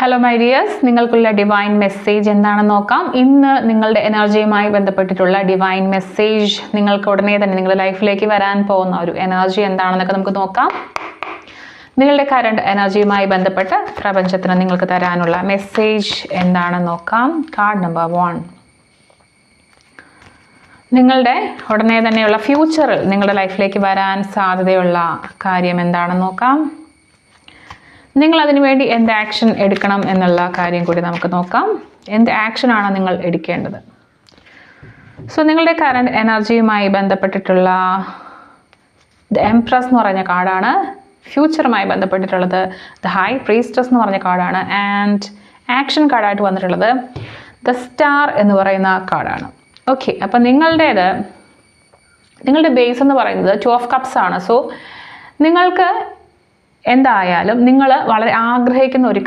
Hello my dears, നിങ്ങൾക്കുള്ള divine message എന്താണെന്ന് നോക്കാം. ഇന്ന് നിങ്ങളുടെ എനർജിയുമായി ബന്ധപ്പെട്ടിട്ടുള്ള ഡിവൈൻ മെസ്സേജ്, നിങ്ങൾക്ക് ഉടനെ തന്നെ നിങ്ങളുടെ ലൈഫിലേക്ക് വരാൻ പോകുന്ന ഒരു എനർജി എന്താണെന്നൊക്കെ നമുക്ക് നോക്കാം. നിങ്ങളുടെ കറണ്ട് എനർജിയുമായി ബന്ധപ്പെട്ട് പ്രപഞ്ചത്തിന് നിങ്ങൾക്ക് തരാനുള്ള മെസ്സേജ് എന്താണെന്ന് നോക്കാം. Card number 1. നിങ്ങളുടെ ഉടനെ തന്നെയുള്ള ഫ്യൂച്ചറിൽ നിങ്ങളുടെ ലൈഫിലേക്ക് വരാൻ സാധ്യതയുള്ള കാര്യം എന്താണെന്ന് നോക്കാം. നിങ്ങൾ അതിനു വേണ്ടി എന്ത് ആക്ഷൻ എടുക്കണം എന്നുള്ള കാര്യം കൂടി നമുക്ക് നോക്കാം. എന്ത് ആക്ഷനാണ് നിങ്ങൾ എടുക്കേണ്ടത്? സോ നിങ്ങളുടെ കറണ്ട് എനർജിയുമായി ബന്ധപ്പെട്ടിട്ടുള്ള ദ എംപ്രസ് എന്ന് പറഞ്ഞ കാർഡാണ്. ഫ്യൂച്ചറുമായി ബന്ധപ്പെട്ടിട്ടുള്ളത് ദ ഹൈ പ്രീസ്റ്റസ് എന്ന് പറഞ്ഞ കാർഡാണ്. ആൻഡ് ആക്ഷൻ കാർഡായിട്ട് വന്നിട്ടുള്ളത് ദ സ്റ്റാർ എന്ന് പറയുന്ന കാർഡാണ്. ഓക്കെ, അപ്പം നിങ്ങളുടെ ബേസ് എന്ന് പറയുന്നത് 2 ഓഫ് കപ്സ് ആണ്. സോ നിങ്ങൾക്ക് എന്തായാലും നിങ്ങൾ വളരെ ആഗ്രഹിക്കുന്ന ഒരു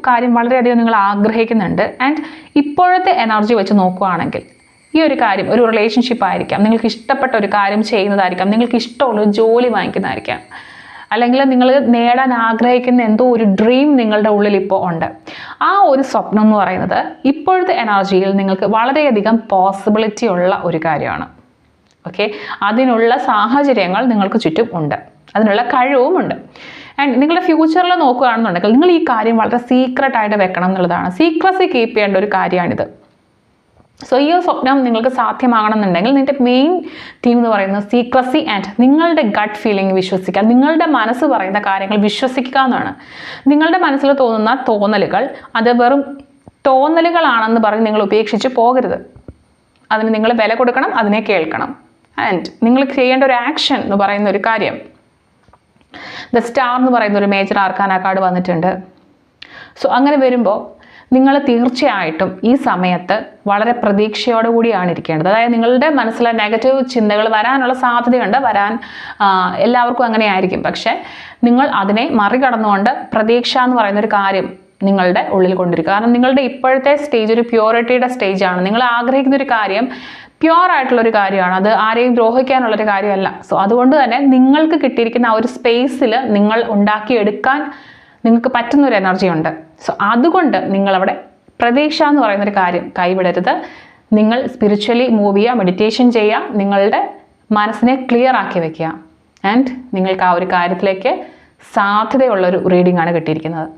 കാര്യം വളരെയധികം നിങ്ങൾ ആഗ്രഹിക്കുന്നുണ്ട്. ആൻഡ് ഇപ്പോഴത്തെ എനർജി വെച്ച് നോക്കുകയാണെങ്കിൽ ഈ ഒരു കാര്യം ഒരു റിലേഷൻഷിപ്പ് ആയിരിക്കാം, നിങ്ങൾക്ക് ഇഷ്ടപ്പെട്ട ഒരു കാര്യം ചെയ്യുന്നതായിരിക്കാം, നിങ്ങൾക്ക് ഇഷ്ടമുള്ള ഒരു ജോലി വാങ്ങിക്കുന്നതായിരിക്കാം, അല്ലെങ്കിൽ നിങ്ങൾ നേടാൻ ആഗ്രഹിക്കുന്ന എന്തോ ഒരു ഡ്രീം നിങ്ങളുടെ ഉള്ളിൽ ഇപ്പോൾ ഉണ്ട്. ആ ഒരു സ്വപ്നം എന്ന് പറയുന്നത് ഇപ്പോഴത്തെ എനർജിയിൽ നിങ്ങൾക്ക് വളരെയധികം പോസിബിലിറ്റി ഉള്ള ഒരു കാര്യമാണ്. ഓക്കെ, അതിനുള്ള സാഹചര്യങ്ങൾ നിങ്ങൾക്ക് ചുറ്റും ഉണ്ട്, അതിനുള്ള കഴിവുമുണ്ട്. ആൻഡ് നിങ്ങളുടെ ഫ്യൂച്ചറിൽ നോക്കുകയാണെന്നുണ്ടെങ്കിൽ നിങ്ങൾ ഈ കാര്യം വളരെ സീക്രട്ടായിട്ട് വെക്കണം എന്നുള്ളതാണ്. സീക്രസി കീപ്പ് ചെയ്യേണ്ട ഒരു കാര്യമാണിത്. സോ ഈ ഒരു സ്വപ്നം നിങ്ങൾക്ക് സാധ്യമാകണം എന്നുണ്ടെങ്കിൽ നിങ്ങളുടെ മെയിൻ തീം എന്ന് പറയുന്നത് സീക്രസി ആൻഡ് നിങ്ങളുടെ ഗട്ട് ഫീലിംഗ് വിശ്വസിക്കുക. നിങ്ങളുടെ മനസ്സ് പറയുന്ന കാര്യങ്ങൾ വിശ്വസിക്കുക എന്നാണ്. നിങ്ങളുടെ മനസ്സിൽ തോന്നുന്ന തോന്നലുകൾ അത് വെറും തോന്നലുകളാണെന്ന് പറഞ്ഞ് നിങ്ങൾ ഉപേക്ഷിച്ച് പോകരുത്. അതിന് നിങ്ങൾ വില കൊടുക്കണം, അതിനെ കേൾക്കണം. ആൻഡ് നിങ്ങൾ ചെയ്യേണ്ട ഒരു ആക്ഷൻ എന്ന് പറയുന്ന ഒരു കാര്യം, ദ സ്റ്റാർ എന്ന് പറയുന്ന ഒരു മേജർ ആർക്കാന കാർഡ് വന്നിട്ടുണ്ട്. സോ അങ്ങനെ വരുമ്പോൾ നിങ്ങൾ തീർച്ചയായിട്ടും ഈ സമയത്ത് വളരെ പ്രതീക്ഷയോടു കൂടിയാണ് ഇരിക്കേണ്ടത്. അതായത് നിങ്ങളുടെ മനസ്സിലെ നെഗറ്റീവ് ചിന്തകൾ വരാനുള്ള സാധ്യതയുണ്ട്, എല്ലാവർക്കും അങ്ങനെ ആയിരിക്കും. പക്ഷേ നിങ്ങൾ അതിനെ മറികടന്നുകൊണ്ട് പ്രതീക്ഷ എന്ന് പറയുന്നൊരു കാര്യം നിങ്ങളുടെ ഉള്ളിൽ കൊണ്ടിരിക്കുക. കാരണം നിങ്ങളുടെ ഇപ്പോഴത്തെ സ്റ്റേജ് ഒരു പ്യൂരിറ്റിയുടെ സ്റ്റേജാണ്. നിങ്ങൾ ആഗ്രഹിക്കുന്ന ഒരു കാര്യം പ്യുവർ ആയിട്ടുള്ളൊരു കാര്യമാണ്, അത് ആരെയും ദ്രോഹിക്കാനുള്ളൊരു കാര്യമല്ല. സോ അതുകൊണ്ട് തന്നെ നിങ്ങൾക്ക് കിട്ടിയിരിക്കുന്ന ആ ഒരു സ്പേസിൽ നിങ്ങൾ ഉണ്ടാക്കിയെടുക്കാൻ നിങ്ങൾക്ക് പറ്റുന്നൊരു എനർജി ഉണ്ട്. സോ അതുകൊണ്ട് നിങ്ങളവിടെ പ്രതീക്ഷ എന്ന് പറയുന്നൊരു കാര്യം കൈവിടരുത്. നിങ്ങൾ സ്പിരിച്വലി മൂവ് ചെയ്യുക, മെഡിറ്റേഷൻ ചെയ്യുക, നിങ്ങളുടെ മനസ്സിനെ ക്ലിയർ ആക്കി വെക്കുക. ആൻഡ് നിങ്ങൾക്ക് ആ ഒരു കാര്യത്തിലേക്ക് സാധ്യതയുള്ളൊരു റീഡിംഗ് ആണ് കിട്ടിയിരിക്കുന്നത്.